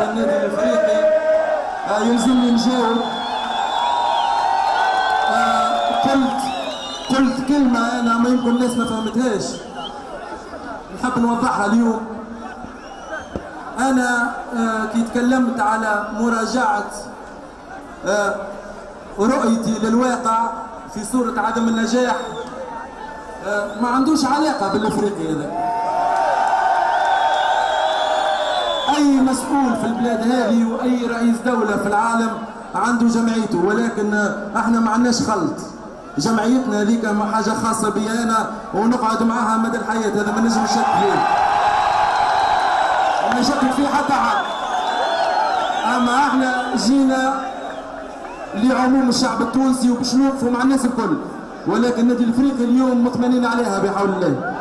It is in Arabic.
النادي الافريقي يلزمني نجاوب. قلت كلمة أنا ما يمكن الناس ما فهمتهاش، نحب نوضحها اليوم. أنا كي تكلمت على مراجعة رؤيتي للواقع في صورة عدم النجاح، ما عندوش علاقة بالافريقي هذا. اي مسؤول في البلاد هذه واي رئيس دولة في العالم عنده جمعيته، ولكن احنا ما عندناش خلط. جمعيتنا هذيك حاجة خاصة بي انا ونقعد معاها مدى الحياة، هذا ما نجم نشك فيه، ما نشك فيه حتى حد. اما احنا جينا لعموم الشعب التونسي وباش نوقفوا مع الناس الكل، ولكن النادي الافريقي اليوم مطمئنين عليها بحول الله.